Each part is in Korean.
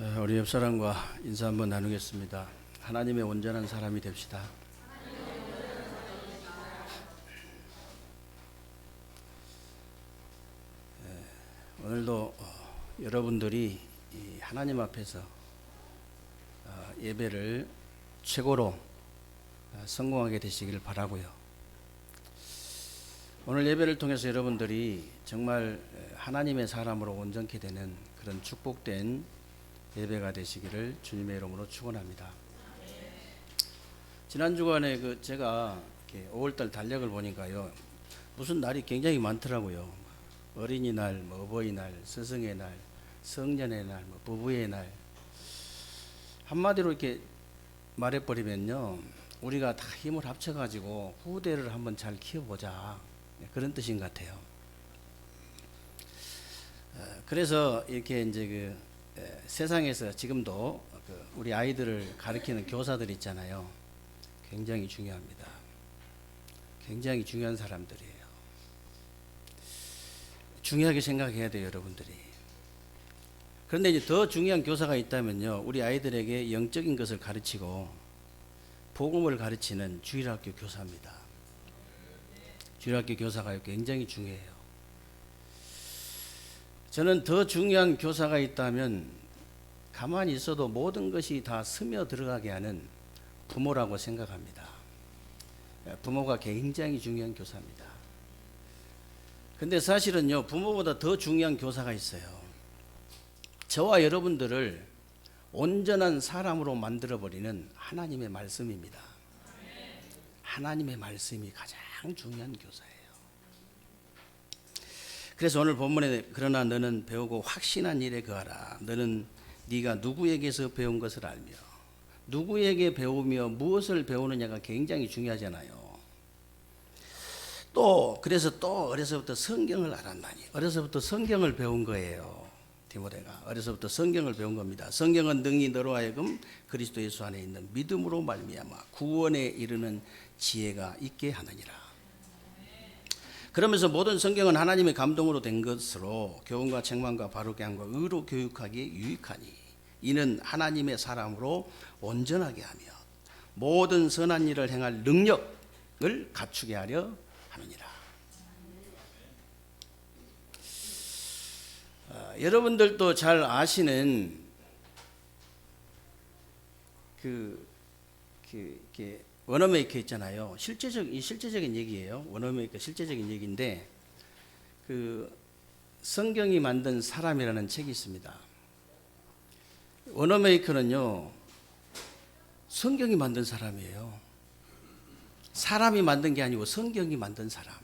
우리 옆 사람과 인사 한번 나누겠습니다. 하나님의 온전한 사람이 됩시다. 오늘도 여러분들이 하나님 앞에서 예배를 최고로 성공하게 되시길 바라고요. 오늘 예배를 통해서 여러분들이 정말 하나님의 사람으로 온전케 되는 그런 축복된 예배가 되시기를 주님의 이름으로 축원합니다. 지난 주간에 제가 5월달 달력을 보니까요, 무슨 날이 굉장히 많더라고요. 어린이날, 어버이날, 스승의 날, 성년의 날, 부부의 날. 한마디로 이렇게 말해버리면요, 우리가 다 힘을 합쳐가지고 후대를 한번 잘 키워보자, 그런 뜻인 것 같아요. 그래서 이렇게 이제 세상에서 지금도 우리 아이들을 가르치는 교사들 있잖아요. 굉장히 중요합니다. 굉장히 중요한 사람들이에요. 중요하게 생각해야 돼요, 여러분들이. 그런데 이제 더 중요한 교사가 있다면요, 우리 아이들에게 영적인 것을 가르치고 복음을 가르치는 주일학교 교사입니다. 주일학교 교사가 굉장히 중요해요. 저는 더 중요한 교사가 있다면 가만히 있어도 모든 것이 다 스며 들어가게 하는 부모라고 생각합니다. 부모가 굉장히 중요한 교사입니다. 근데 사실은요, 부모보다 더 중요한 교사가 있어요. 저와 여러분들을 온전한 사람으로 만들어버리는 하나님의 말씀입니다. 하나님의 말씀이 가장 중요한 교사예요. 그래서 오늘 본문에 그러나 너는 배우고 확신한 일에 거하라. 너는 네가 누구에게서 배운 것을 알며 누구에게 배우며 무엇을 배우느냐가 굉장히 중요하잖아요. 그래서 어려서부터 성경을 알았나니. 어려서부터 성경을 배운 거예요. 디모데가 어려서부터 성경을 배운 겁니다. 성경은 능히 너로 하여금 그리스도 예수 안에 있는 믿음으로 말미암아 구원에 이르는 지혜가 있게 하느니라. 그러면서 모든 성경은 하나님의 감동으로 된 것으로 교훈과 책망과 바르게 함과 의로 교육하기에 유익하니 이는 하나님의 사람으로 온전하게 하며 모든 선한 일을 행할 능력을 갖추게 하려 함이니라. 여러분들도 잘 아시는 워너메이커 있잖아요. 실제적인 얘기예요. 워너메이커 실제적인 얘기인데 성경이 만든 사람이라는 책이 있습니다. 워너메이커는요, 성경이 만든 사람이에요. 사람이 만든 게 아니고 성경이 만든 사람.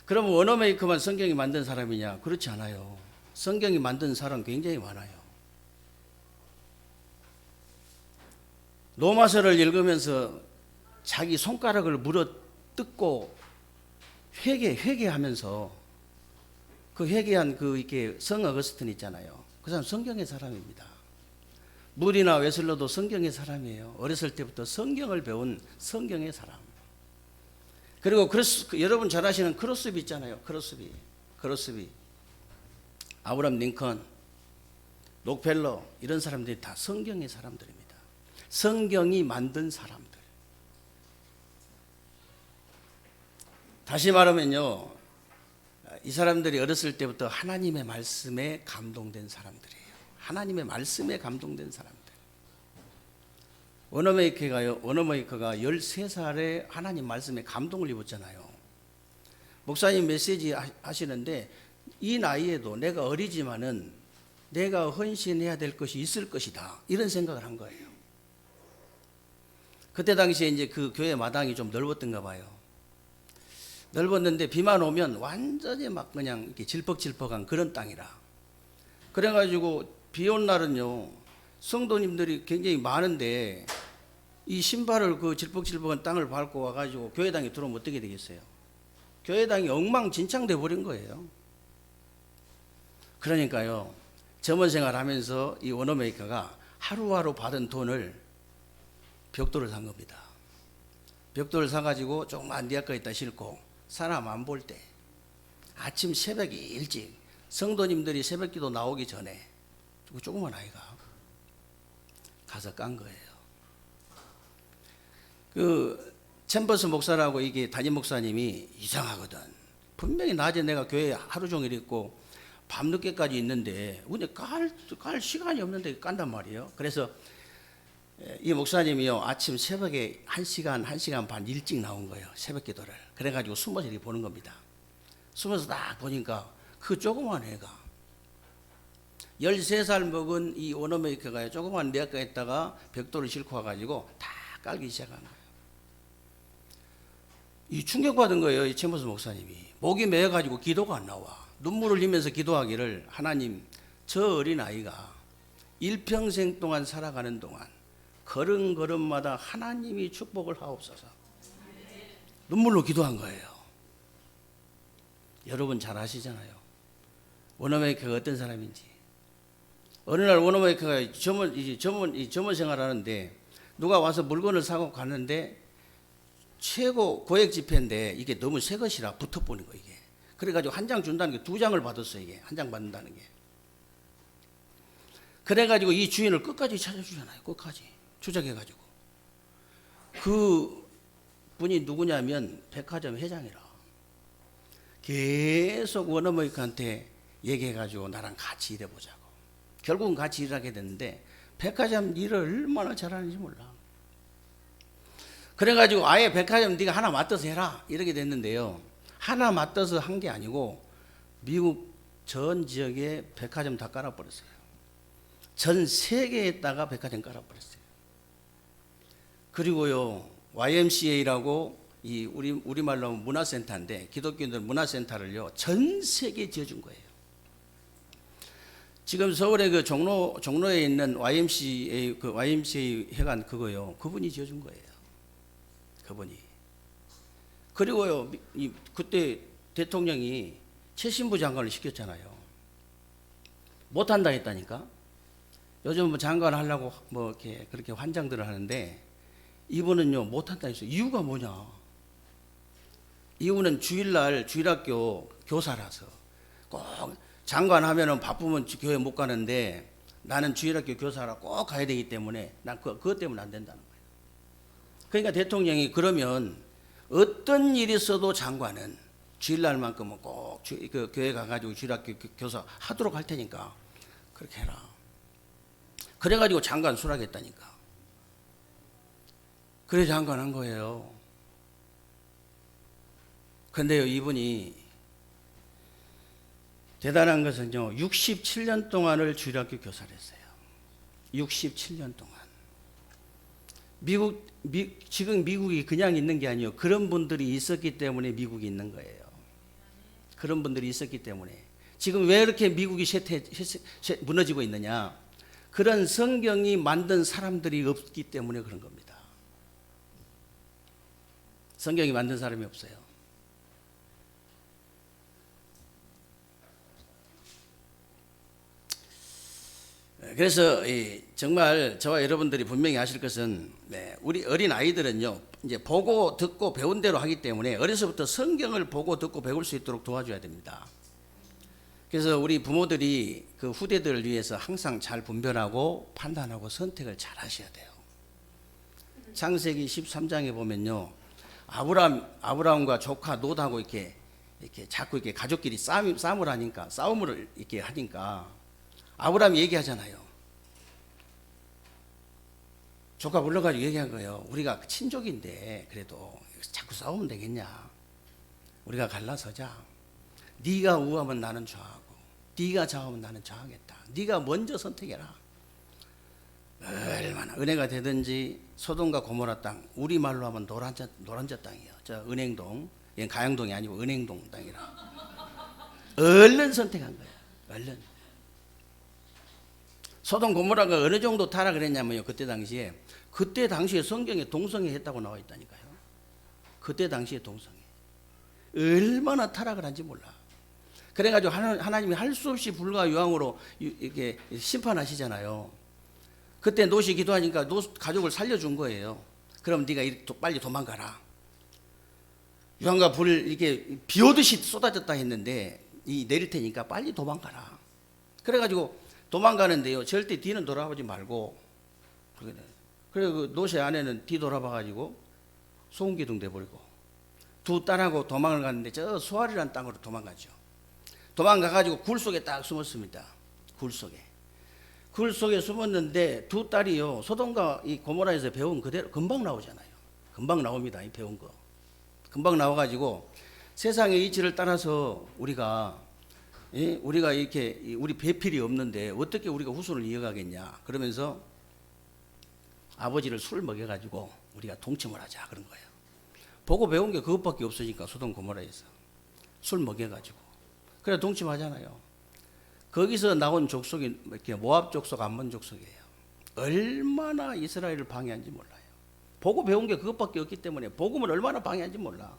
그럼 워너메이커만 성경이 만든 사람이냐? 그렇지 않아요. 성경이 만든 사람 굉장히 많아요. 로마서를 읽으면서 자기 손가락을 물어 뜯고 회개하면서 회개한 이렇게 성 어거스틴 있잖아요. 그 사람 성경의 사람입니다. 물이나 웨슬러도 성경의 사람이에요. 어렸을 때부터 성경을 배운 성경의 사람. 그리고 여러분 잘 아시는 크로스비 있잖아요. 크로스비, 아브라함 링컨, 록펠러, 이런 사람들이 다 성경의 사람들입니다. 성경이 만든 사람들. 다시 말하면요, 이 사람들이 어렸을 때부터 하나님의 말씀에 감동된 사람들이에요. 하나님의 말씀에 감동된 사람들. 워너메이커가 13살에 하나님 말씀에 감동을 입었잖아요. 목사님 메시지 하시는데 이 나이에도 내가 어리지만은 내가 헌신해야 될 것이 있을 것이다, 이런 생각을 한 거예요. 그때 당시에 이제 교회 마당이 좀 넓었던가 봐요. 넓었는데 비만 오면 완전히 막 그냥 이렇게 질퍽질퍽한 그런 땅이라. 그래가지고 비 온 날은요, 성도님들이 굉장히 많은데 이 신발을 질퍽질퍽한 땅을 밟고 와가지고 교회당에 들어오면 어떻게 되겠어요? 교회당이 엉망진창돼 버린 거예요. 그러니까요, 점원생활 하면서 이 워너메이커가 하루하루 받은 돈을 벽돌을 산 겁니다. 벽돌을 사가지고 조그만 니아까지다 싣고 사람 안 볼 때 아침 새벽에 일찍 성도님들이 새벽기도 나오기 전에 그 조그만 아이가 가서 깐 거예요. 그 챔버스 목사라고 이게 담임 목사님이 이상하거든. 분명히 낮에 내가 교회 하루 종일 있고 밤늦게까지 있는데 근데 깔 시간이 없는데 깐단 말이에요. 그래서 이 목사님이요 아침 새벽에 1시간 반 일찍 나온 거예요. 새벽 기도를. 그래가지고 숨어서 이렇게 보는 겁니다. 숨어서 딱 보니까 그 조그만 애가 13살 먹은 이 워너메이커가 조그만 내과에다가 벽돌을 싣고 와가지고 다 깔기 시작한 거예요. 이 충격받은 거예요. 이 챔버스 목사님이. 목이 메어가지고 기도가 안 나와. 눈물을 흘리면서 기도하기를 하나님 저 어린아이가 일평생 동안 살아가는 동안 걸음걸음마다 하나님이 축복을 하옵소서. 눈물로 기도한 거예요. 여러분 잘 아시잖아요. 워너메이커가 어떤 사람인지. 어느 날 워너메이커가 점원 생활하는데 누가 와서 물건을 사고 갔는데 최고 고액 지폐인데 이게 너무 새 것이라 붙어보는 거 이게. 그래가지고 한 장 준다는 게 2장을 받았어요. 이게 한 장 받는다는 게. 그래가지고 이 주인을 끝까지 찾아주잖아요. 끝까지 추적해가지고. 그 분이 누구냐면 백화점 회장이라. 계속 워너메이커한테 얘기해가지고 나랑 같이 일해보자고. 결국은 같이 일하게 됐는데 백화점 일을 얼마나 잘하는지 몰라. 그래가지고 아예 백화점 네가 하나 맡아서 해라 이렇게 됐는데요. 하나 맡아서 한 게 아니고 미국 전 지역에 백화점 다 깔아버렸어요. 전 세계에다가 백화점 깔아버렸어요. 그리고요 YMCA라고 이 우리말로 하면 문화센터인데 기독교인들 문화센터를요 전 세계에 지어준 거예요. 지금 서울의 그 종로에 있는 YMCA 회관 그거요. 그분이 지어준 거예요. 그분이. 그리고요, 그때 대통령이 최신부 장관을 시켰잖아요. 못한다 했다니까. 요즘 뭐 장관 하려고 뭐 이렇게 그렇게 환장들을 하는데 이분은요 못한다 했어요. 이유가 뭐냐? 이분은 주일날 주일학교 교사라서 꼭 장관 하면은 바쁘면 교회 못 가는데 나는 주일학교 교사라 꼭 가야 되기 때문에 난 그것 때문에 안 된다는 거예요. 그러니까 대통령이 그러면 어떤 일이 있어도 장관은 주일날만큼은 꼭 그 교회 가가지고 주일학교 교사 하도록 할 테니까 그렇게 해라. 그래가지고 장관 수락했다니까. 그래 장관 한 거예요. 근데요 이분이 대단한 것은요 67년 동안을 주일학교 교사를 했어요. 67년 동안. 지금 미국이 그냥 있는 게 아니에요. 그런 분들이 있었기 때문에 미국이 있는 거예요. 그런 분들이 있었기 때문에. 지금 왜 이렇게 미국이 무너지고 있느냐? 그런 성경이 만든 사람들이 없기 때문에 그런 겁니다. 성경이 만든 사람이 없어요. 그래서 정말 저와 여러분들이 분명히 아실 것은 우리 어린 아이들은요 이제 보고 듣고 배운 대로 하기 때문에 어려서부터 성경을 보고 듣고 배울 수 있도록 도와줘야 됩니다. 그래서 우리 부모들이 그 후대들을 위해서 항상 잘 분별하고 판단하고 선택을 잘 하셔야 돼요. 창세기 13장에 보면요 아브라함과 조카 롯하고 이렇게 자꾸 이렇게 가족끼리 싸움을 이렇게 하니까 아브라함이 얘기하잖아요. 조카 불러가지고 얘기한 거예요. 우리가 친족인데 그래도 자꾸 싸우면 되겠냐? 우리가 갈라서자. 네가 우하면 나는 좌하고 네가 좌하면 나는 좌하겠다. 네가 먼저 선택해라. 얼마나 은혜가 되든지 소돔과 고모라 땅, 우리말로 하면 노란자 땅이에요. 저 은행동, 얘는 가양동이 아니고 은행동 땅이라. 얼른 선택한 거예요. 얼른. 소돔 고모라가 어느 정도 타라 그랬냐면요. 그때 당시에 성경에 동성애 했다고 나와 있다니까요. 그때 당시에 동성애. 얼마나 타락을 한지 몰라. 그래가지고 하나님이 할 수 없이 불과 유황으로 이렇게 심판하시잖아요. 그때 롯이 기도하니까 롯 가족을 살려준 거예요. 그럼 네가 빨리 도망가라. 유황과 불 이렇게 비 오듯이 쏟아졌다 했는데 내릴 테니까 빨리 도망가라. 그래가지고 도망가는데요. 절대 뒤는 돌아보지 말고. 그래 그 노새 아내는 뒤 돌아봐가지고 소음기둥 돼버리고 두 딸하고 도망을 갔는데 저 수알이라는 땅으로 도망가죠. 도망가가지고 굴 속에 딱 숨었습니다. 굴 속에 숨었는데 두 딸이요. 소돔과 이 고모라에서 배운 그대로 금방 나오잖아요. 금방 나옵니다. 이 배운 거. 금방 나와가지고 세상의 이치를 따라서 우리가 이렇게 우리 배필이 없는데 어떻게 우리가 후손을 이어가겠냐. 그러면서 아버지를 술 먹여가지고 우리가 동침을 하자 그런 거예요. 보고 배운 게 그것밖에 없으니까 소돔 고모라에서 술 먹여가지고 그래 동침하잖아요. 거기서 나온 족속이 모압 족속, 암몬 족속이에요. 얼마나 이스라엘을 방해한지 몰라요. 보고 배운 게 그것밖에 없기 때문에 복음을 얼마나 방해한지 몰라.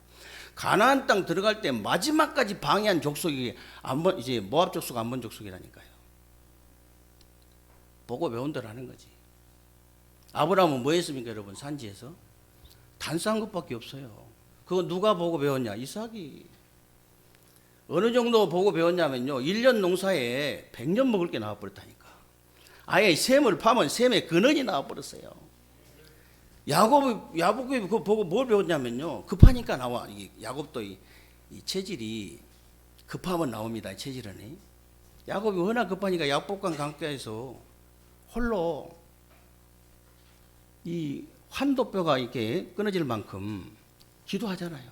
가나안 땅 들어갈 때 마지막까지 방해한 족속이 이제 모압 족속, 암몬 족속이라니까요. 보고 배운 대로 하는 거지. 아브라함은 뭐 했습니까, 여러분? 산지에서 단수한 것밖에 없어요. 그거 누가 보고 배웠냐? 이삭이. 어느 정도 보고 배웠냐면요, 1년 농사에 100년 먹을 게 나와버렸다니까. 아예 샘을 파면 샘에 근원이 나와버렸어요. 야곱이 그거 보고 뭘 배웠냐면요, 급하니까 나와. 이게 야곱도 이 체질이 급하면 나옵니다. 체질은. 야곱이 워낙 급하니까 야복강 강가에서 홀로 이 환도뼈가 이렇게 끊어질 만큼 기도하잖아요.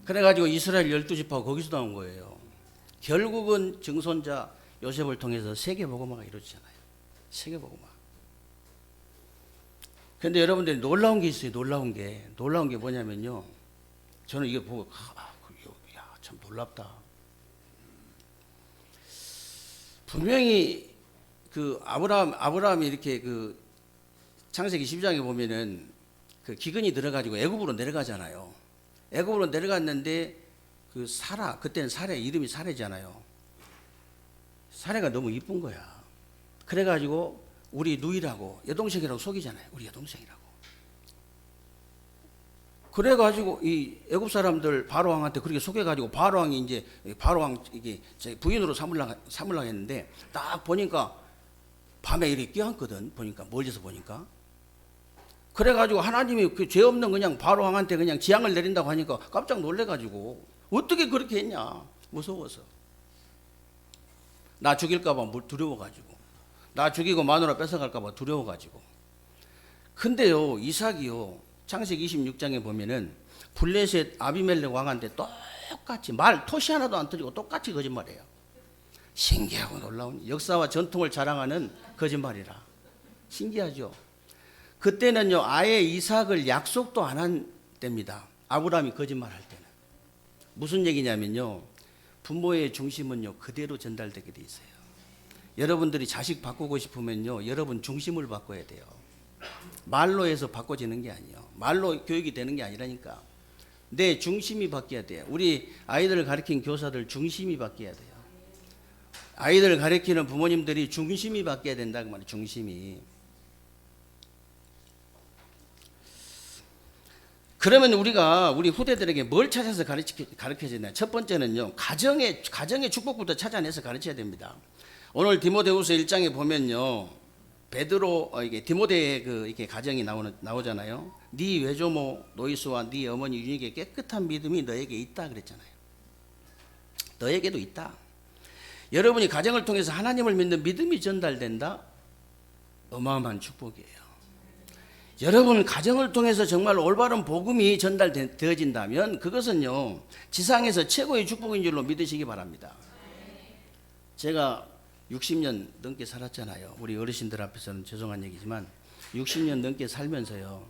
그래가지고 이스라엘 12지파가 거기서 나온 거예요. 결국은 증손자 요셉을 통해서 세계복음화가 이루어지잖아요. 세계복음화. 그런데 여러분들이 놀라운 게 있어요. 놀라운 게 뭐냐면요, 저는 이거 보고 참 놀랍다. 분명히 그 아브라함이 이렇게 그 창세기 12장에 보면은 그 기근이 들어가지고 애굽으로 내려가잖아요. 애굽으로 내려갔는데 그 사라, 그때는 사라, 이름이 사라잖아요. 사라가 너무 이쁜 거야. 그래가지고 우리 누이라고, 여동생이라고 속이잖아요. 우리 여동생이라고. 그래가지고 이 애굽 사람들 바로왕한테 그렇게 속여가지고 바로왕이 이제 바로왕 이게 부인으로 삼으려고 했는데 딱 보니까 밤에 이렇게 끼었거든. 보니까 멀리서 보니까. 그래가지고 하나님이 그 죄 없는 그냥 바로왕한테 그냥 재앙을 내린다고 하니까 깜짝 놀래가지고 어떻게 그렇게 했냐. 무서워서. 나 죽일까봐 두려워가지고. 나 죽이고 마누라 뺏어갈까봐 두려워가지고. 근데요, 이삭이요, 창세기 26장에 보면은 블레셋 아비멜렉 왕한테 똑같이 토시 하나도 안 틀리고 똑같이 거짓말해요. 신기하고 놀라운 역사와 전통을 자랑하는 거짓말이라. 신기하죠. 그때는요, 아예 이삭을 약속도 안 한 때입니다. 아브라함이 거짓말할 때는. 무슨 얘기냐면요, 부모의 중심은요 그대로 전달되게 돼 있어요. 여러분들이 자식 바꾸고 싶으면요, 여러분 중심을 바꿔야 돼요. 말로 해서 바꿔지는 게 아니에요. 말로 교육이 되는 게 아니라니까. 내 중심이 바뀌어야 돼요. 우리 아이들을 가르친 교사들 중심이 바뀌어야 돼요. 아이들을 가르치는 부모님들이 중심이 바뀌어야 된다고 말이에요. 중심이. 그러면 우리가 우리 후대들에게 뭘 찾아서 가르쳐야 되나? 첫 번째는요, 가정의 축복부터 찾아내서 가르쳐야 됩니다. 오늘 디모데후서 1장에 보면요, 베드로 이게 디모데의 그 이렇게 가정이 나오잖아요. 네 외조모 노이스와 네 어머니 유니게 깨끗한 믿음이 너에게 있다 그랬잖아요. 너에게도 있다. 여러분이 가정을 통해서 하나님을 믿는 믿음이 전달된다. 어마어마한 축복이에요. 여러분 가정을 통해서 정말 올바른 복음이 전달되어진다면 그것은요, 지상에서 최고의 축복인 줄로 믿으시기 바랍니다. 제가 60년 넘게 살았잖아요. 우리 어르신들 앞에서는 죄송한 얘기지만 60년 넘게 살면서요,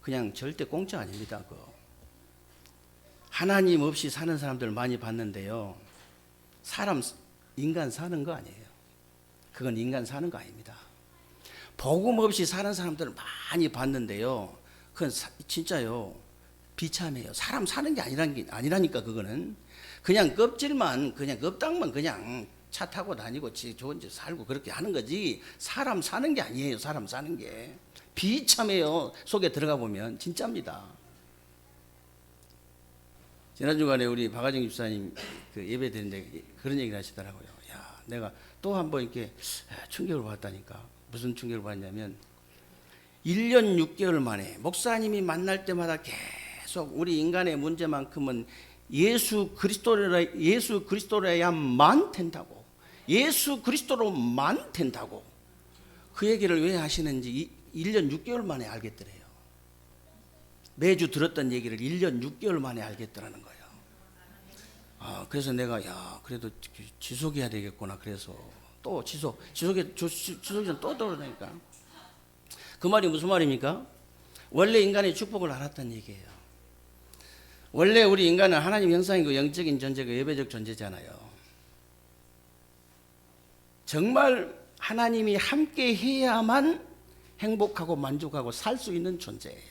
그냥 절대 공짜 아닙니다. 하나님 없이 사는 사람들 많이 봤는데요, 인간 사는 거 아니에요. 그건 인간 사는 거 아닙니다. 복음 없이 사는 사람들을 많이 봤는데요, 그건 진짜요, 비참해요. 사람 사는 게 아니라니까. 그거는 그냥 껍질만, 그냥 껍당만 그냥 차 타고 다니고 좋은 집 살고 그렇게 하는 거지, 사람 사는 게 아니에요. 사람 사는 게 비참해요. 속에 들어가 보면 진짜입니다. 지난 주간에 우리 박하정 집사님 그 예배 드리는데 그런 얘기를 하시더라고요. 야, 내가 또 한번 이렇게 충격을 받았다니까. 무슨 충격을 받았냐면 1년 6개월 만에 목사님이 만날 때마다 계속 우리 인간의 문제만큼은 예수 그리스도로야만 된다고, 예수 그리스도로만 된다고 그 얘기를 왜 하시는지 1년 6개월 만에 알겠더래요. 매주 들었던 얘기를 1년 6개월 만에 알겠더라는 거예요. 그래서 내가 그래도 지속해야 되겠구나. 그래서 또 지속해서 또 들어오니까 그 말이 무슨 말입니까? 원래 인간의 축복을 알았다는 얘기예요. 원래 우리 인간은 하나님 형상이고 영적인 존재고 예배적 존재잖아요. 정말 하나님이 함께 해야만 행복하고 만족하고 살 수 있는 존재예요.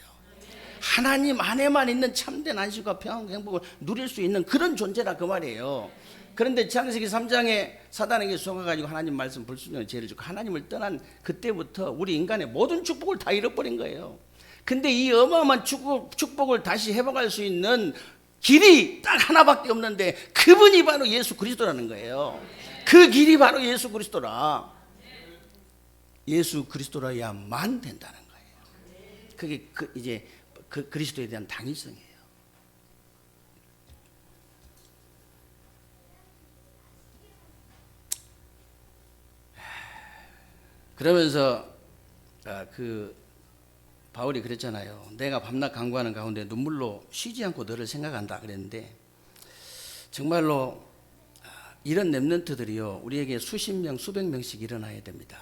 하나님 안에만 있는 참된 안식과 평안과 행복을 누릴 수 있는 그런 존재라 그 말이에요. 그런데 창세기 3장에 사단에게 속아가지고 하나님 말씀 불순종의 죄를 짓고 하나님을 떠난 그때부터 우리 인간의 모든 축복을 다 잃어버린 거예요. 근데 이 어마어마한 축복을 다시 회복할 수 있는 길이 딱 하나밖에 없는데 그분이 바로 예수 그리스도라는 거예요. 그 길이 바로 예수 그리스도라. 예수 그리스도라야만 된다는 거예요. 그게 이제 그리스도에 대한 당위성이에요. 그러면서 바울이 그랬잖아요. 내가 밤낮 간구하는 가운데 눈물로 쉬지 않고 너를 생각한다 그랬는데 정말로 이런 렘넌트들이요 우리에게 수십 명 수백 명씩 일어나야 됩니다.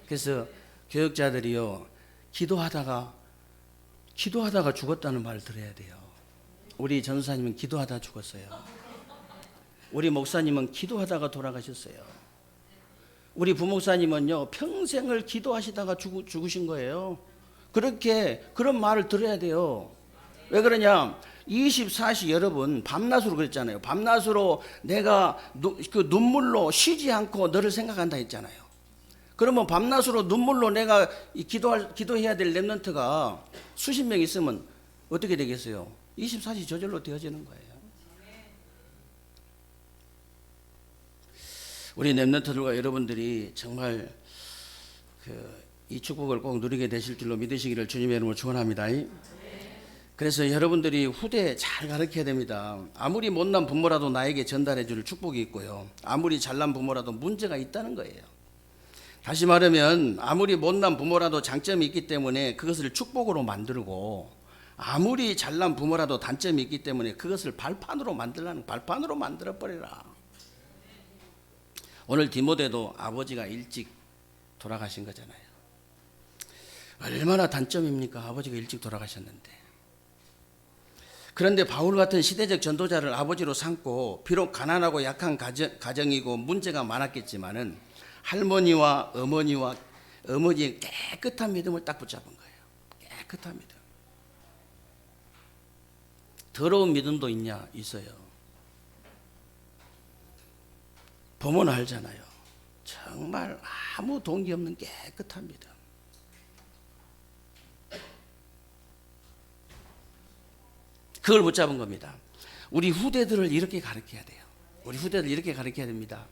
그래서 교역자들이요 기도하다가 죽었다는 말을 들어야 돼요. 우리 전사님은 기도하다 죽었어요. 우리 목사님은 기도하다가 돌아가셨어요. 우리 부목사님은요 평생을 기도하시다가 죽으신 거예요. 그런 말을 들어야 돼요. 왜 그러냐? 24시 여러분 밤낮으로 그랬잖아요. 밤낮으로 내가 그 눈물로 쉬지 않고 너를 생각한다 했잖아요. 그러면 밤낮으로 눈물로 내가 기도해야 될 렘넌트가 수십 명 있으면 어떻게 되겠어요? 24시 저절로 되어지는 거예요. 우리 렘넌트들과 여러분들이 정말 이 축복을 꼭 누리게 되실 줄로 믿으시기를 주님의 이름으로 축원합니다. 그래서 여러분들이 후대 잘 가르쳐야 됩니다. 아무리 못난 부모라도 나에게 전달해 줄 축복이 있고요. 아무리 잘난 부모라도 문제가 있다는 거예요. 다시 말하면 아무리 못난 부모라도 장점이 있기 때문에 그것을 축복으로 만들고 아무리 잘난 부모라도 단점이 있기 때문에 그것을 발판으로 만들어버리라. 오늘 디모데도 아버지가 일찍 돌아가신 거잖아요. 얼마나 단점입니까? 아버지가 일찍 돌아가셨는데. 그런데 바울 같은 시대적 전도자를 아버지로 삼고 비록 가난하고 약한 가정이고 문제가 많았겠지만은 할머니와 어머니의 깨끗한 믿음을 딱 붙잡은 거예요. 깨끗한 믿음. 더러운 믿음도 있어요. 보면 알잖아요. 정말 아무 동기 없는 깨끗한 믿음. 그걸 붙잡은 겁니다. 우리 후대들을 이렇게 가르쳐야 돼요. 우리 후대들 이렇게 가르쳐야 됩니다.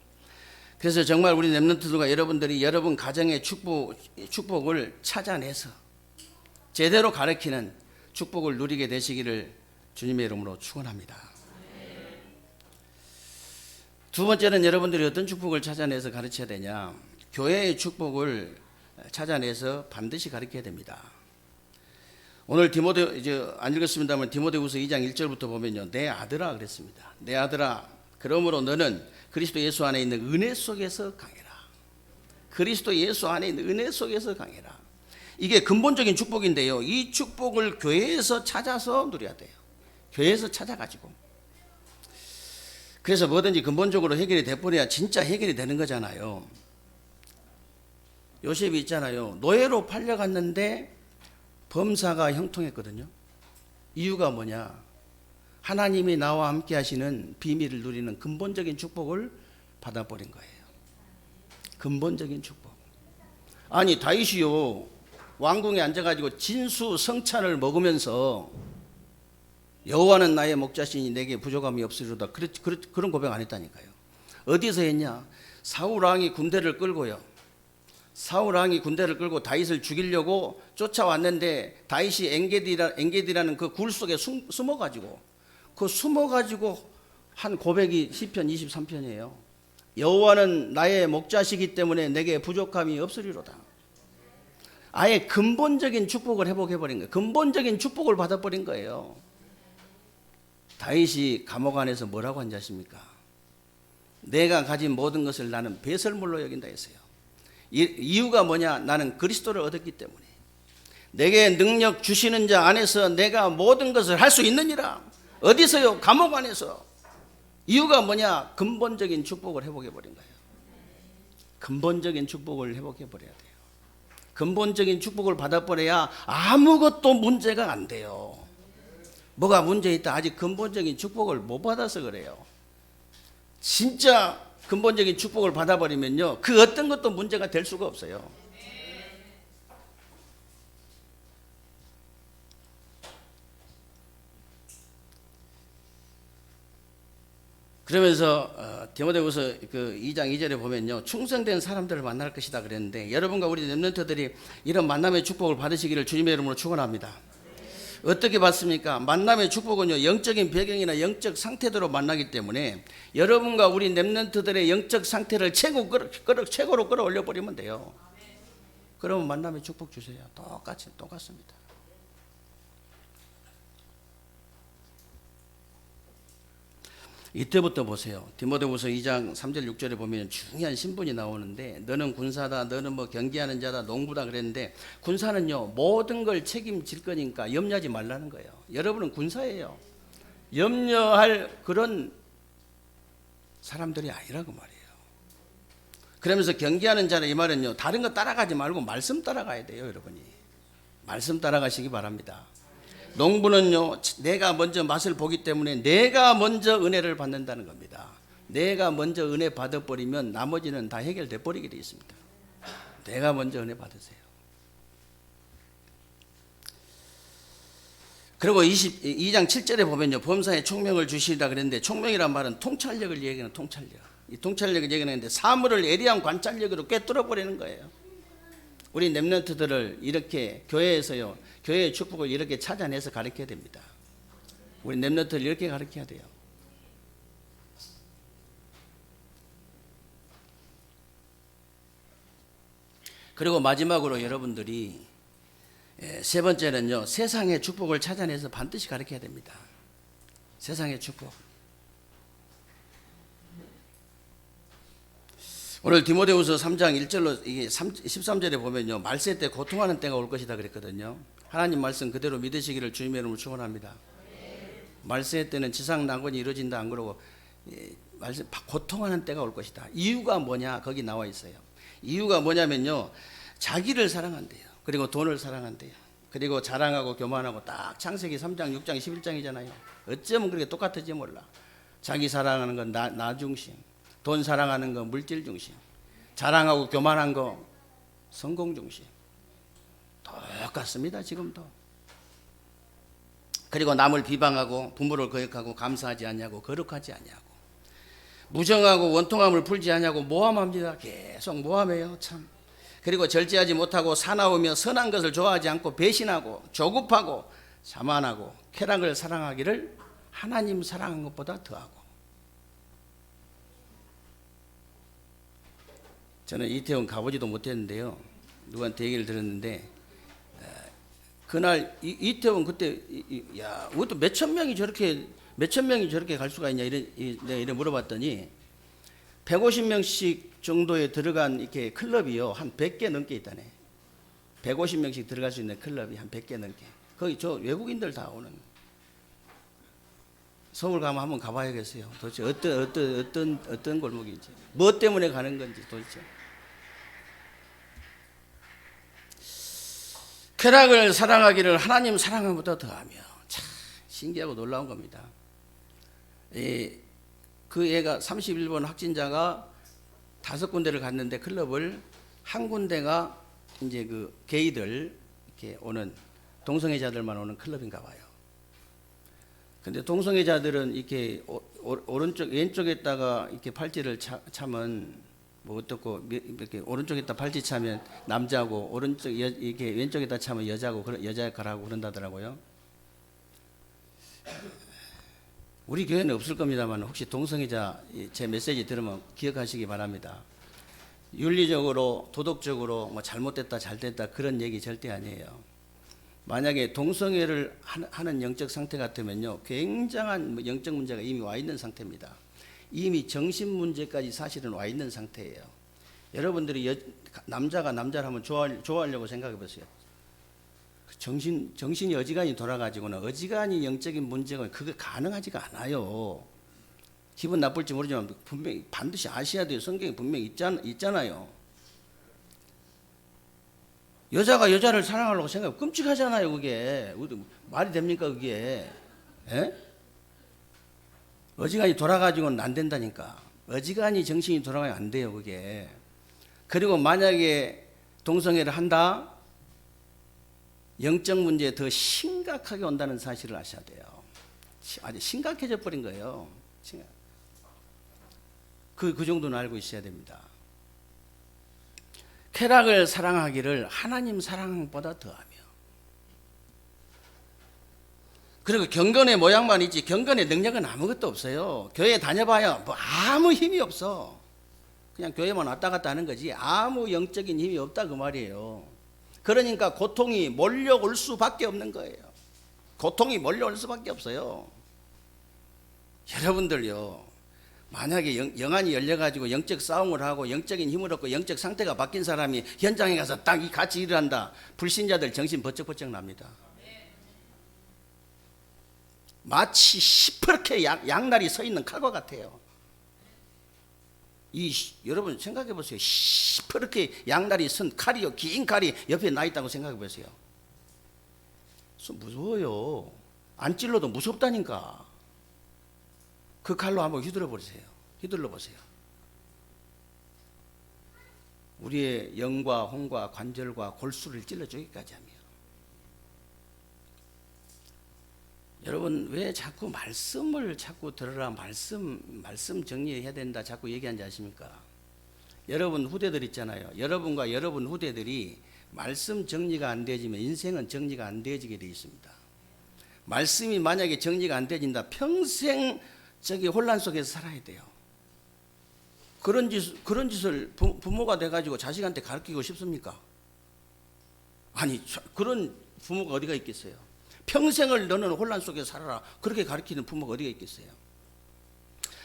그래서 정말 우리 렘넌트들과 여러분들이 여러분 가정의 축복을 찾아내서 제대로 가르치는 축복을 누리게 되시기를 주님의 이름으로 축원합니다. 두 번째는 여러분들이 어떤 축복을 찾아내서 가르쳐야 되냐? 교회의 축복을 찾아내서 반드시 가르쳐야 됩니다. 오늘 이제 안 읽었습니다만 디모데후서 2장 1절부터 보면요. 내 아들아 그랬습니다. 내 아들아 그러므로 너는 그리스도 예수 안에 있는 은혜 속에서 강해라. 그리스도 예수 안에 있는 은혜 속에서 강해라. 이게 근본적인 축복인데요. 이 축복을 교회에서 찾아서 누려야 돼요. 교회에서 찾아가지고. 그래서 뭐든지 근본적으로 해결이 돼버려야 진짜 해결이 되는 거잖아요. 요셉이 있잖아요. 노예로 팔려갔는데 범사가 형통했거든요. 이유가 뭐냐? 하나님이 나와 함께 하시는 비밀을 누리는 근본적인 축복을 받아버린 거예요. 근본적인 축복. 아니 다윗이요 왕궁에 앉아가지고 진수 성찬을 먹으면서 여호와는 나의 목자시니 내게 부족함이 없으리로다. 그런 고백 안 했다니까요. 어디서 했냐? 사울 왕이 군대를 끌고요. 사울 왕이 군대를 끌고 다윗을 죽이려고 쫓아왔는데 다윗이 엔게디라는 그 굴 속에 숨어가지고 한 고백이 시편 23편이에요. 여호와는 나의 목자시기 때문에 내게 부족함이 없으리로다. 아예 근본적인 축복을 회복해버린 거예요. 근본적인 축복을 받아버린 거예요. 다윗이 감옥 안에서 뭐라고 한지 아십니까? 내가 가진 모든 것을 나는 배설물로 여긴다 했어요. 이유가 뭐냐? 나는 그리스도를 얻었기 때문에. 내게 능력 주시는 자 안에서 내가 모든 것을 할 수 있느니라. 어디서요? 감옥 안에서. 이유가 뭐냐? 근본적인 축복을 회복해버린 거예요. 근본적인 축복을 회복해버려야 돼요. 근본적인 축복을 받아버려야 아무것도 문제가 안 돼요. 뭐가 문제 있다? 아직 근본적인 축복을 못 받아서 그래요. 진짜 근본적인 축복을 받아버리면요, 그 어떤 것도 문제가 될 수가 없어요. 그러면서 디모데후서 그 2장 2절에 보면요, 충성된 사람들을 만날 것이다 그랬는데, 여러분과 우리 렘넌트들이 이런 만남의 축복을 받으시기를 주님의 이름으로 축원합니다. 어떻게 받습니까? 만남의 축복은요, 영적인 배경이나 영적 상태대로 만나기 때문에 여러분과 우리 렘넌트들의 영적 상태를 최고로 끌어올려 버리면 돼요. 그러면 만남의 축복 주세요. 똑같습니다. 이때부터 보세요. 디모데후서 2장 3절 6절에 보면 중요한 신분이 나오는데, 너는 군사다, 너는 뭐 경계하는 자다, 농부다 그랬는데, 군사는요 모든 걸 책임질 거니까 염려하지 말라는 거예요. 여러분은 군사예요. 염려할 그런 사람들이 아니라고 말이에요. 그러면서 경계하는 자는, 이 말은요, 다른 거 따라가지 말고 말씀 따라가야 돼요. 여러분이 말씀 따라가시기 바랍니다. 농부는요, 내가 먼저 맛을 보기 때문에 내가 먼저 은혜를 받는다는 겁니다. 내가 먼저 은혜 받아버리면 나머지는 다 해결돼 버리게 되어 있습니다. 내가 먼저 은혜 받으세요. 그리고 22장 7절에 보면요, 범사에 총명을 주시리라 그랬는데, 총명이란 말은 통찰력을 얘기하는 통찰력. 이 통찰력을 얘기하는데 사물을 예리한 관찰력으로 꿰뚫어 버리는 거예요. 우리 렘넌트들을 이렇게 교회에서요, 교회의 축복을 이렇게 찾아내서 가르쳐야 됩니다. 우리 렘넌트를 이렇게 가르쳐야 돼요. 그리고 마지막으로 여러분들이 세 번째는요, 세상의 축복을 찾아내서 반드시 가르쳐야 됩니다. 세상의 축복. 오늘 디모데후서 3장 1절로 이게 13절에 보면요, 말세 때 고통하는 때가 올 것이다 그랬거든요. 하나님 말씀 그대로 믿으시기를 주님의 이름으로 축원합니다. 말세 때는 지상 난관이 이루어진다 안 그러고 말세 고통하는 때가 올 것이다. 이유가 뭐냐? 거기 나와 있어요. 이유가 뭐냐면요, 자기를 사랑한대요. 그리고 돈을 사랑한대요. 그리고 자랑하고 교만하고, 딱 창세기 3장 6장 11장이잖아요. 어쩌면 그렇게 똑같을지 몰라. 자기 사랑하는 건 나 중심, 돈 사랑하는 거 물질 중심, 자랑하고 교만한 거 성공 중심. 똑같습니다. 지금도. 그리고 남을 비방하고 부모를 거역하고 감사하지 않냐고, 거룩하지 않냐고, 무정하고 원통함을 풀지 않냐고 모함합니다. 계속 모함해요. 참. 그리고 절제하지 못하고 사나우며 선한 것을 좋아하지 않고 배신하고 조급하고 자만하고 쾌락을 사랑하기를 하나님 사랑한 것보다 더하고. 저는 이태원 가보지도 못했는데요, 누구한테 얘기를 들었는데, 그날 이태원 그때 야, 그것도 몇천 명이 저렇게 갈 수가 있냐 내가 이래 물어봤더니 150명씩 정도에 들어간 이렇게 클럽이요, 한 100개 넘게 있다네. 150명씩 들어갈 수 있는 클럽이 한 100개 넘게. 거기 저 외국인들 다 오는. 서울 가면 한번 가봐야겠어요. 도대체 어떤 골목인지, 뭐 때문에 가는 건지 도대체. 쾌락을 사랑하기를 하나님 사랑함보다 더하며. 참 신기하고 놀라운 겁니다. 그 애가 31번 확진자가 5군데를 갔는데, 클럽을 한 군데가 이제 그 게이들 이렇게 오는 동성애자들만 오는 클럽인가 봐요. 근데 동성애자들은 이렇게 오른쪽 왼쪽에다가 이렇게 팔찌를 차면 뭐 어떻고 이렇게 오른쪽에다 팔찌 차면 남자고 오른쪽 이렇게 왼쪽에다 차면 여자고 여자 거라고 그런다더라고요. 우리 교회는 없을 겁니다만 혹시 동성애자 제 메시지 들으면 기억하시기 바랍니다. 윤리적으로 도덕적으로 뭐 잘못됐다 잘됐다 그런 얘기 절대 아니에요. 만약에 동성애를 하는 영적 상태 같으면요 굉장한 영적 문제가 이미 와 있는 상태입니다. 이미 정신 문제까지 사실은 와 있는 상태예요. 여러분들이 남자가 남자를 한번 좋아하려고 생각해 보세요. 정신이 어지간히 돌아가지고는 어지간히 영적인 문제가 그게 가능하지가 않아요. 기분 나쁠지 모르지만 분명히 반드시 아셔야 돼요. 성경에 분명히 있잖아요. 여자가 여자를 사랑하려고 생각하면 끔찍하잖아요. 그게 말이 됩니까 그게? 에? 어지간히 돌아가지고는 안 된다니까. 어지간히 정신이 돌아가면 안 돼요 그게. 그리고 만약에 동성애를 한다, 영적 문제에 더 심각하게 온다는 사실을 아셔야 돼요. 아주 심각해져 버린 거예요. 그 정도는 알고 있어야 됩니다. 쾌락을 사랑하기를 하나님 사랑보다 더하며. 그리고 경건의 모양만 있지 경건의 능력은 아무것도 없어요. 교회 다녀봐야 뭐 아무 힘이 없어. 그냥 교회만 왔다 갔다 하는 거지 아무 영적인 힘이 없다 그 말이에요. 그러니까 고통이 몰려올 수밖에 없는 거예요. 고통이 몰려올 수밖에 없어요. 여러분들요, 만약에 영안이 열려가지고 영적 싸움을 하고 영적인 힘을 얻고 영적 상태가 바뀐 사람이 현장에 가서 딱 같이 일을 한다, 불신자들 정신 번쩍번쩍 납니다. 마치 시퍼렇게 양날이 서 있는 칼과 같아요. 여러분 생각해 보세요. 시퍼렇게 양날이 선 칼이요, 긴 칼이 옆에 나 있다고 생각해 보세요. 무서워요. 안 찔러도 무섭다니까. 그 칼로 한번 휘둘러 보세요. 우리의 영과 혼과 관절과 골수를 찔러 주기까지 하며. 여러분 왜 자꾸 말씀을 자꾸 들으라, 말씀 정리해야 된다 자꾸 얘기하는지 아십니까? 여러분 후대들 있잖아요. 여러분과 여러분 후대들이 말씀 정리가 안 되어지면 인생은 정리가 안 되어지게 되어 있습니다. 말씀이 만약에 정리가 안 되어진다, 평생 저기 혼란 속에서 살아야 돼요. 그런 짓을 부모가 돼가지고 자식한테 가르치고 싶습니까? 아니, 그런 부모가 어디가 있겠어요? 평생을 너는 혼란 속에서 살아라, 그렇게 가르치는 부모가 어디가 있겠어요?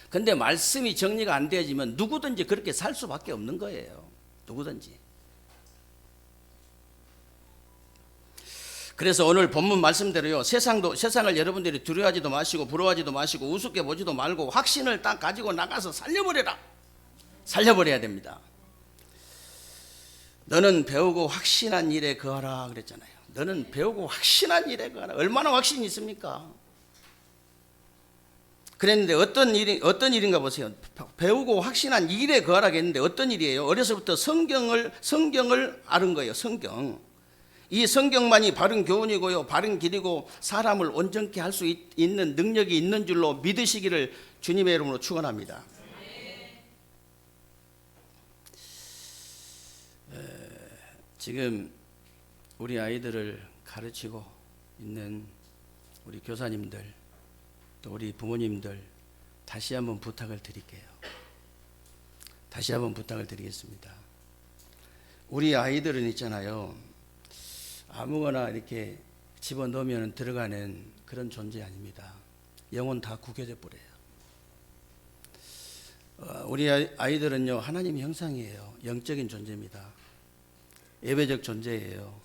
근데 말씀이 정리가 안 되어지면 누구든지 그렇게 살 수밖에 없는 거예요. 누구든지. 그래서 오늘 본문 말씀대로요, 세상을 여러분들이 두려워하지도 마시고 부러워하지도 마시고 우습게 보지도 말고 확신을 딱 가지고 나가서 살려버려야 됩니다. 너는 배우고 확신한 일에 거하라 그랬잖아요. 너는 배우고 확신한 일에 거하라. 얼마나 확신이 있습니까? 그랬는데 어떤 일인가 보세요. 배우고 확신한 일에 거하라 했는데 어떤 일이에요? 어려서부터 성경을 아는 거예요. 성경. 이 성경만이 바른 교훈이고요, 바른 길이고 사람을 온전케 할 수 있는 능력이 있는 줄로 믿으시기를 주님의 이름으로 축원합니다. 지금 우리 아이들을 가르치고 있는 우리 교사님들, 또 우리 부모님들, 다시 한번 부탁을 드릴게요. 다시 한번 부탁을 드리겠습니다. 우리 아이들은 있잖아요, 아무거나 이렇게 집어넣으면 들어가는 그런 존재 아닙니다. 영혼 다 구겨져 버려요. 우리 아이들은요, 하나님의 형상이에요. 영적인 존재입니다. 예배적 존재예요.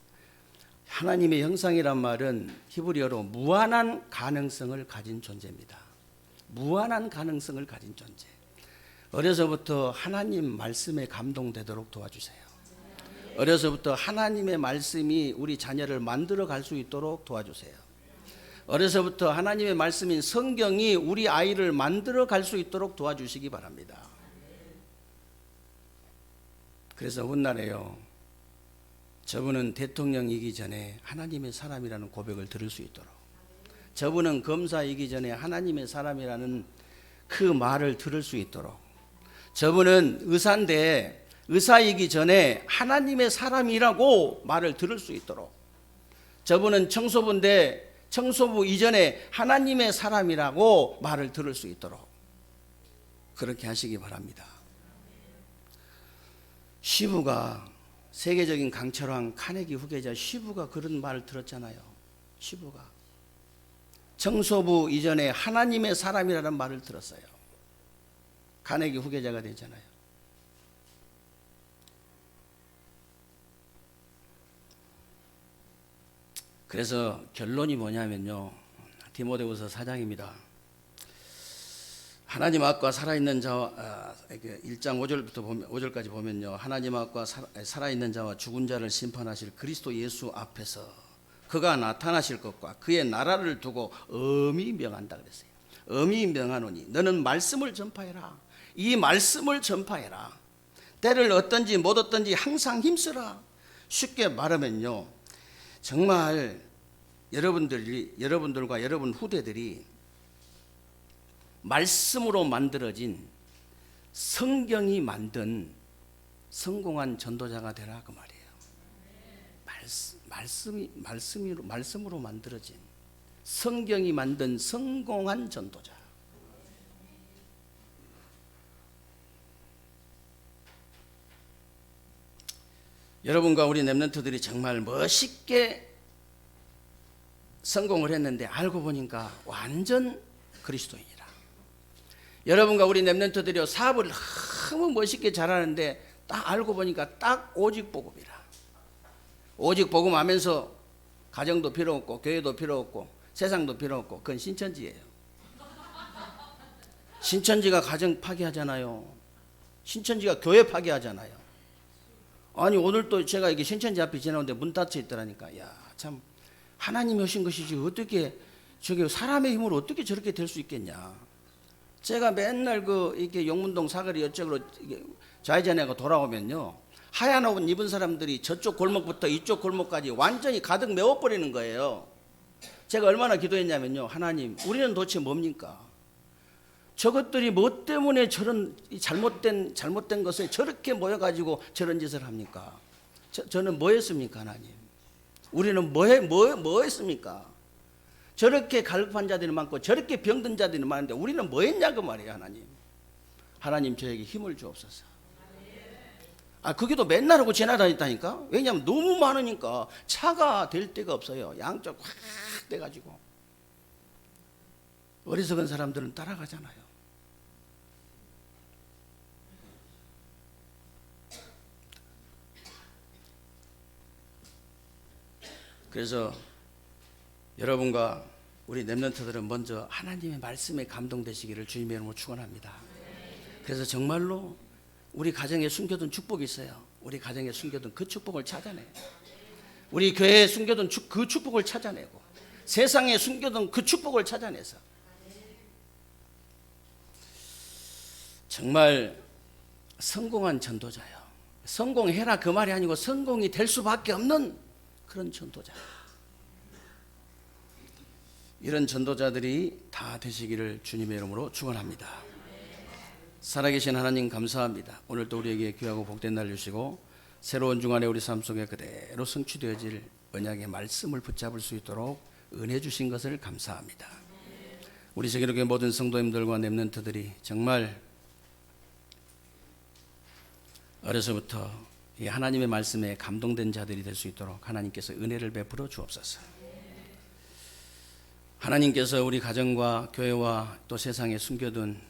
하나님의 형상이란 말은 히브리어로 무한한 가능성을 가진 존재입니다. 무한한 가능성을 가진 존재. 어려서부터 하나님 말씀에 감동되도록 도와주세요. 어려서부터 하나님의 말씀이 우리 자녀를 만들어 갈 수 있도록 도와주세요. 어려서부터 하나님의 말씀인 성경이 우리 아이를 만들어 갈 수 있도록 도와주시기 바랍니다. 그래서 훗날에요, 저분은 대통령이기 전에 하나님의 사람이라는 고백을 들을 수 있도록, 저분은 검사이기 전에 하나님의 사람이라는 그 말을 들을 수 있도록. 저분은 의사인데 의사이기 전에 하나님의 사람이라고 말을 들을 수 있도록. 저분은 청소부인데 청소부 이전에 하나님의 사람이라고 말을 들을 수 있도록 그렇게 하시기 바랍니다. 시부가 세계적인 강철왕 카네기 후계자 시부가 그런 말을 들었잖아요. 시부가 청소부 이전에 하나님의 사람이라는 말을 들었어요. 카네기 후계자가 되잖아요. 그래서 결론이 뭐냐면요, 디모데후서 4장입니다. 하나님 앞과 살아있는 자와 1장 5절부터 보면 5절까지 보면요, 하나님 앞과 살아있는 자와 죽은 자를 심판하실 그리스도 예수 앞에서 그가 나타나실 것과 그의 나라를 두고 엄히 명한다 그랬어요. 엄히 명하노니 너는 말씀을 전파해라. 이 말씀을 전파해라. 때를 얻든지 못 얻든지 항상 힘쓰라. 쉽게 말하면요, 정말 여러분들과 여러분 후대들이 말씀으로 만들어진 성경이 만든 성공한 전도자가 되라 그 말이에요. 말씀으로 만들어진 성경이 만든 성공한 전도자. 여러분과 우리 렘넌트들이 정말 멋있게 성공을 했는데 알고 보니까 완전 그리스도인이라. 여러분과 우리 렘넌트들이 사업을 너무 멋있게 잘하는데 딱 알고 보니까 딱 오직 복음이라. 오직 복음하면서 가정도 필요 없고 교회도 필요 없고 세상도 필요 없고 그건 신천지예요. 신천지가 가정 파괴하잖아요. 신천지가 교회 파괴하잖아요. 아니 오늘 또 제가 이게 신천지 앞에 지나오는데 문 닫혀 있더라니까. 야, 참 하나님이 하신 것이지 어떻게 저게 사람의 힘으로 어떻게 저렇게 될 수 있겠냐. 제가 맨날 이렇게 용문동 사거리 이쪽으로 좌회전하고 돌아오면요, 하얀 옷 입은 사람들이 저쪽 골목부터 이쪽 골목까지 완전히 가득 메워버리는 거예요. 제가 얼마나 기도했냐면요, 하나님 우리는 도대체 뭡니까? 저것들이 뭐 때문에 저런 잘못된 것을 저렇게 모여가지고 저런 짓을 합니까? 저는 뭐 했습니까 하나님? 우리는 뭐 했습니까? 저렇게 갈급한 자들이 많고 저렇게 병든 자들이 많은데 우리는 뭐 했냐고 말이에요. 하나님, 하나님 저에게 힘을 주옵소서. 그 기도 맨날 하고 지나다녔다니까. 왜냐하면 너무 많으니까 차가 될 데가 없어요. 양쪽 확 돼가지고. 어리석은 사람들은 따라가잖아요. 그래서 여러분과 우리 렘넌트들은 먼저 하나님의 말씀에 감동되시기를 주님의 이름으로 축원합니다. 그래서 정말로 우리 가정에 숨겨둔 축복이 있어요. 우리 가정에 숨겨둔 그 축복을 찾아내요. 우리 교회에 숨겨둔 그 축복을 찾아내고 세상에 숨겨둔 그 축복을 찾아내서 정말 성공한 전도자요. 성공해라 그 말이 아니고 성공이 될 수밖에 없는 그런 전도자. 이런 전도자들이 다 되시기를 주님의 이름으로 축원합니다. 살아계신 하나님 감사합니다. 오늘도 우리에게 귀하고 복된 날 주시고 새로운 주간에 우리 삶 속에 그대로 성취되어질 언약의 말씀을 붙잡을 수 있도록 은혜 주신 것을 감사합니다. 우리 세계로교회 모든 성도님들과 렘넌트들이 정말 어려서부터 이 하나님의 말씀에 감동된 자들이 될 수 있도록 하나님께서 은혜를 베풀어 주옵소서. 하나님께서 우리 가정과 교회와 또 세상에 숨겨둔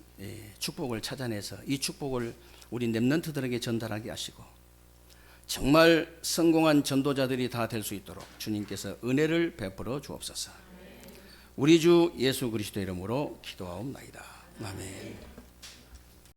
축복을 찾아내서 이 축복을 우리 렘넌트들에게 전달하게 하시고 정말 성공한 전도자들이 다 될 수 있도록 주님께서 은혜를 베풀어 주옵소서. 우리 주 예수 그리스도의 이름으로 기도하옵나이다. 아멘.